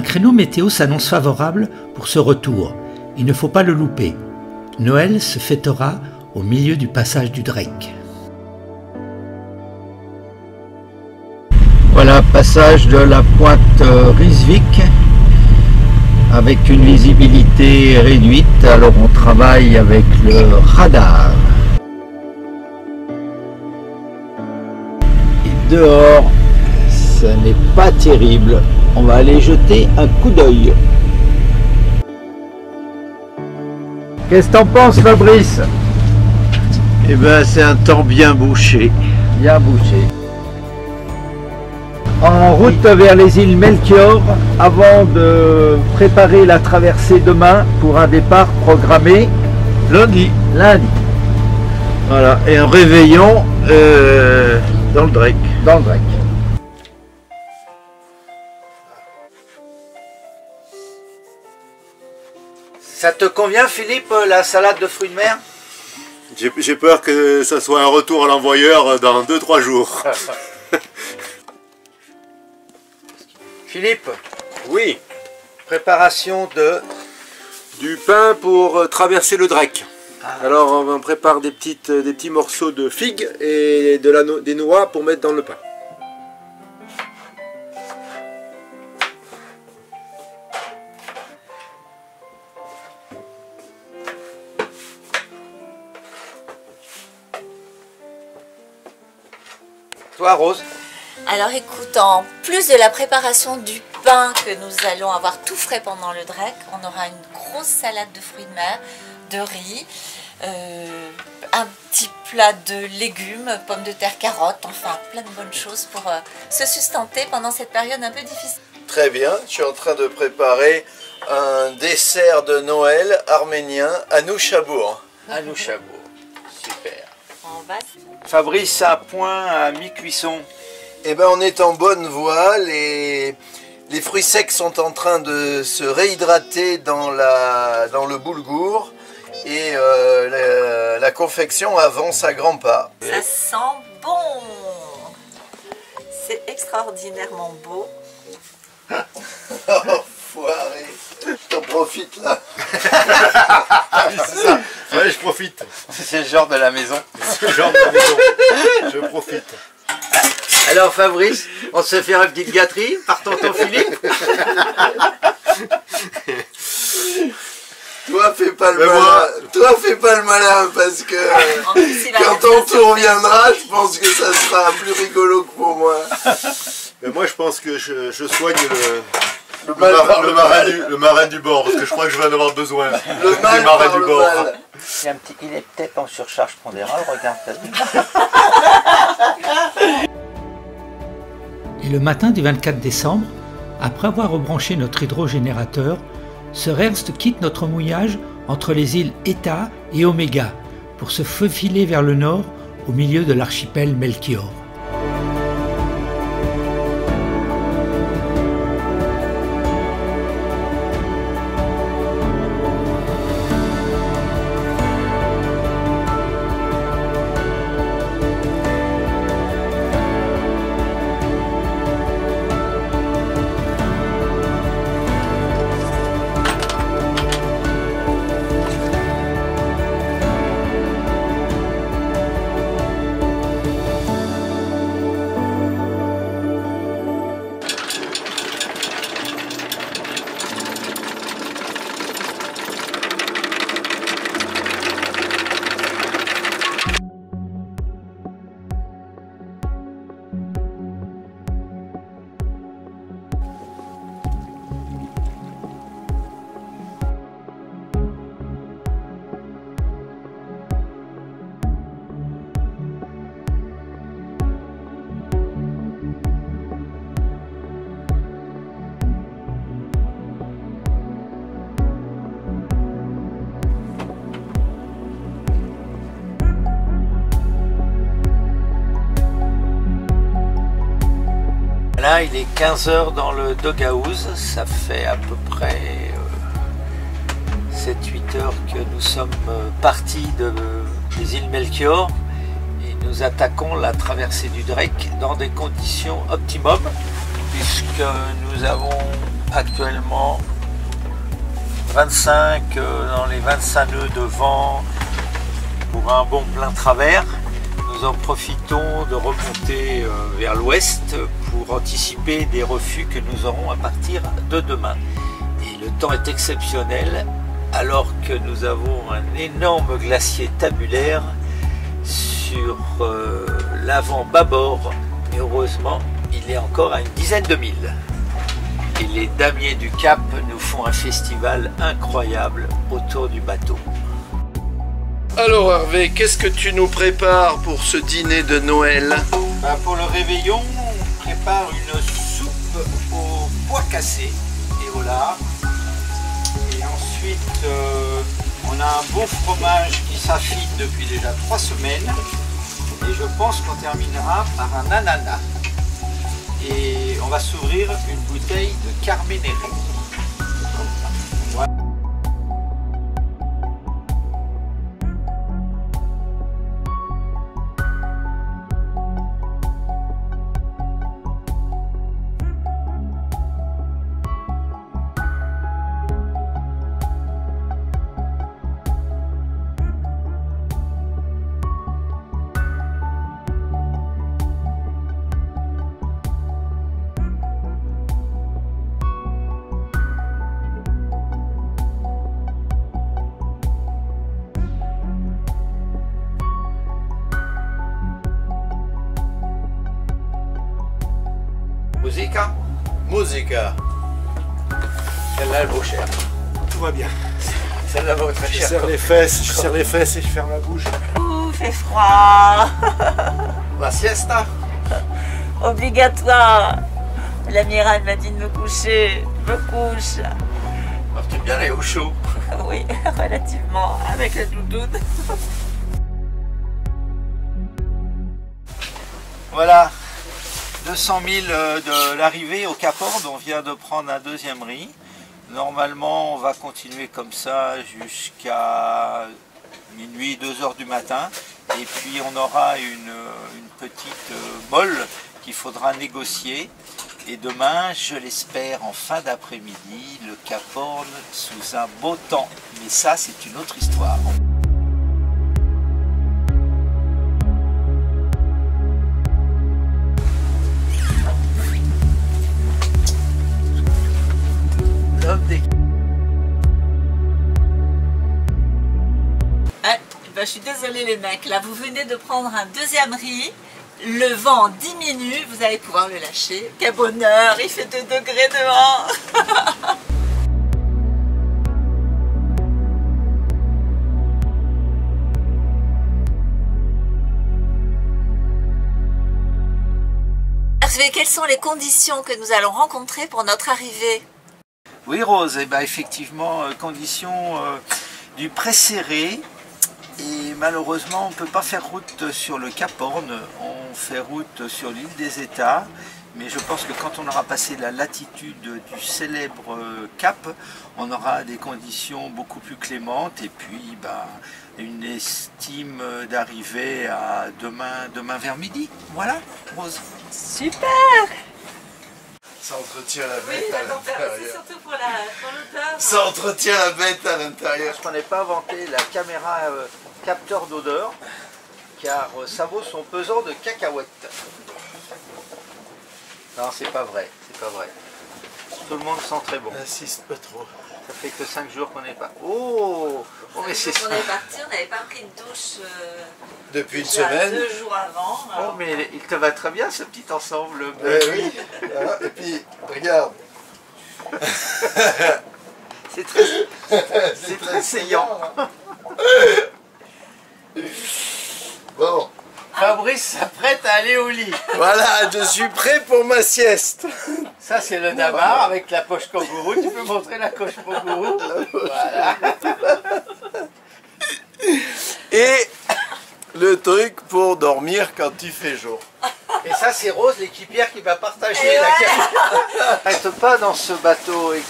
créneau météo s'annonce favorable pour ce retour. Il ne faut pas le louper. Noël se fêtera au milieu du passage du Drek. Voilà, passage de la pointe Rijswijk avec une visibilité réduite. Alors on travaille avec le radar. Et dehors, ce n'est pas terrible. On va aller jeter un coup d'œil. Qu'est-ce que t'en penses, Fabrice? Eh ben, c'est un temps bien bouché. Bien bouché. En route vers les îles Melchior, avant de préparer la traversée demain pour un départ programmé Lundi. Voilà, Et un réveillon dans le Drek. dans le Drek. Ça te convient, Philippe, la salade de fruits de mer? J'ai peur que ça soit un retour à l'envoyeur dans 2-3 jours. Philippe, Oui, préparation de... du pain pour traverser le Drek. Alors on prépare des petits morceaux de figues et des noix pour mettre dans le pain. Toi, Rose? Alors écoute, en plus de la préparation du pain que nous allons avoir tout frais pendant le Drek, on aura une grosse salade de fruits de mer, de riz, un petit plat de légumes, pommes de terre, carottes, enfin plein de bonnes choses pour se sustenter pendant cette période un peu difficile. Très bien, je suis en train de préparer un dessert de Noël arménien à Nouchabour. À Nouchabour. Super. On va... Fabrice à point à mi-cuisson. Eh ben, on est en bonne voie, les fruits secs sont en train de se réhydrater dans le boulgour et la confection avance à grands pas. Ça sent bon. C'est extraordinairement beau. Oh, foiré. T'en profites là. C'est ça. Ouais, je profite. C'est le genre de la maison. C'est le genre de la maison. Je profite. Alors Fabrice, on se fait une petite gâterie par tonton Philippe. Toi fais pas le malin. Toi fais pas le malin parce que En plus, il va quand ton tour viendra, je pense que ça sera plus rigolo que pour moi. Mais moi je pense que je soigne Le marin du bord parce que je crois que je vais en avoir besoin. Le mal Des marins par du le bord. mal. Il est peut-être en surcharge pondérale, regarde. Et le matin du 24 décembre, après avoir rebranché notre hydrogénérateur, Sir Ernst quitte notre mouillage entre les îles Eta et Oméga pour se faufiler vers le nord au milieu de l'archipel Melchior. Là, il est 15 h dans le doghouse, ça fait à peu près 7-8 heures que nous sommes partis des îles Melchior et nous attaquons la traversée du Drek dans des conditions optimum puisque nous avons actuellement 25 dans les 25 nœuds de vent pour un bon plein travers. Nous en profitons de remonter vers l'ouest pour anticiper des refus que nous aurons à partir de demain. Et le temps est exceptionnel alors que nous avons un énorme glacier tabulaire sur l'avant bâbord. Mais heureusement, il est encore à une dizaine de milles. Et les damiers du Cap nous font un festival incroyable autour du bateau. Alors Hervé, qu'est-ce que tu nous prépares pour ce dîner de Noël? Pour le réveillon, on prépare une soupe au pois cassé et au lard. Et ensuite, on a un beau fromage qui s'affine depuis déjà 3 semaines. Et je pense qu'on terminera par un ananas. Et on va s'ouvrir une bouteille de Carmenere. Voilà. Musica? Musica. Celle-là, elle vaut cher. Tout va bien. Celle-là vaut très Je cher. serre les fesses et je ferme la bouche. Ouh, fait froid. La siesta? Obligatoire. L'amiral m'a dit de me coucher. Je me couche. Alors, tu es bien allé au chaud. Oui, relativement. Avec la doudoune. Voilà. 200 000 de l'arrivée au Cap Horn, on vient de prendre un deuxième riz. Normalement, on va continuer comme ça jusqu'à minuit, 2 heures du matin. Et puis, on aura une petite bolle qu'il faudra négocier. Et demain, je l'espère, en fin d'après-midi, le Cap Horn sous un beau temps. Mais ça, c'est une autre histoire. Je suis désolée les mecs, là vous venez de prendre un deuxième riz, le vent diminue, vous allez pouvoir le lâcher. Quel bonheur, il fait 2 degrés dehors. Hervé, quelles sont les conditions que nous allons rencontrer pour notre arrivée? Oui Rose, eh ben, effectivement, conditions du pré-serré. Et malheureusement, on ne peut pas faire route sur le Cap Horn, on fait route sur l'île des États. Mais je pense que quand on aura passé la latitude du célèbre cap, on aura des conditions beaucoup plus clémentes. Et puis, une estime d'arrivée à demain vers midi. Voilà, Rose. Super! Ça entretient la Oui, bête à l'intérieur. c'est surtout pour l'odeur. Ça entretient la bête à l'intérieur. Parce qu'on n'ait pas inventé la caméra capteur d'odeur, car ça vaut son pesant de cacahuètes. Non, c'est pas vrai, c'est pas vrai. Tout le monde sent très bon. Insiste pas trop. Ça fait que 5 jours qu'on n'est pas... Oh, mais c'est ça. On est parti, on n'avait pas pris une douche Depuis une déjà semaine. 2 jours avant. Oh, Alors... mais il te va très bien ce petit ensemble. Oui. Voilà. Et puis, regarde. C'est très saillant. Bon. Fabrice s'apprête à aller au lit. Voilà, je suis prêt pour ma sieste. Ça, c'est le Damar avec la poche kangourou. Tu peux montrer la poche kangourou. Voilà. Et le truc pour dormir quand il fait jour. Et ça, c'est Rose, l'équipière, qui va partager la carte. Arrête pas dans ce bateau. Et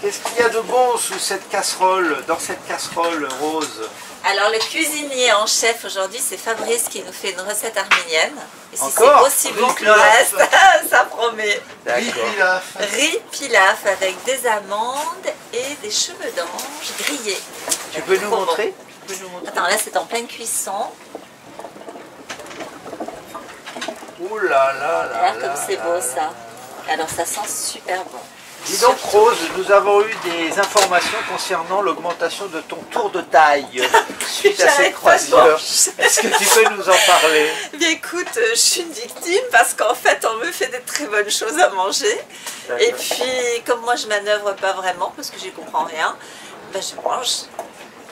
Qu'est-ce qu'il y a de bon sous cette casserole, dans cette casserole rose? Alors le cuisinier en chef aujourd'hui, c'est Fabrice qui nous fait une recette arménienne. Et si c'est Encore aussi bon que le reste, ça promet. Riz pilaf. Riz pilaf avec des amandes et des cheveux d'ange grillés. Tu peux nous Trop montrer? bon. Attends, là c'est en pleine cuisson. Ouh là là là. Regarde comme c'est beau ça. Alors ça sent super bon. Dis donc Rose, nous avons eu des informations concernant l'augmentation de ton tour de taille suite à cette croisière. Est-ce que tu peux nous en parler? Bien écoute, je suis une victime parce qu'en fait on me fait des très bonnes choses à manger. Et puis comme moi je manœuvre pas vraiment parce que j'y comprends rien, ben je mange.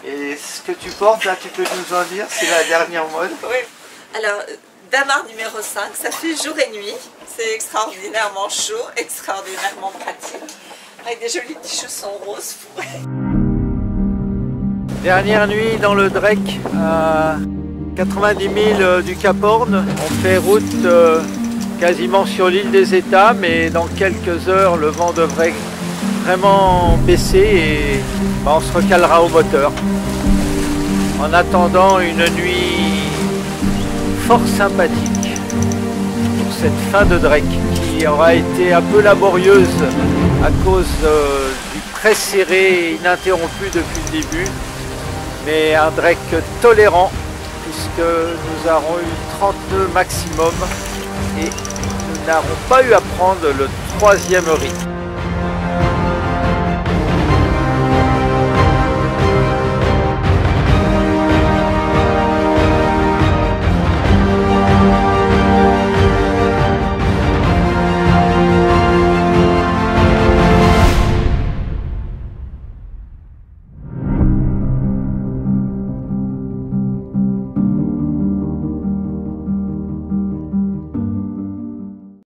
Et ce que tu portes là, tu peux nous en dire? C'est la dernière mode? Oui. Alors, Damar numéro 5, ça fait jour et nuit. C'est extraordinairement chaud, extraordinairement pratique. Avec des jolis petits chaussons roses fourrés. Dernière nuit dans le Drek, à 90 000 du Cap Horn. On fait route quasiment sur l'île des États, mais dans quelques heures, le vent devrait vraiment baisser et on se recalera au moteur. En attendant une nuit fort sympathique pour cette fin de Drek qui aura été un peu laborieuse à cause du très serré et ininterrompu depuis le début, mais un Drek tolérant puisque nous aurons eu 30 nœuds maximum et nous n'avons pas eu à prendre le 3e rythme.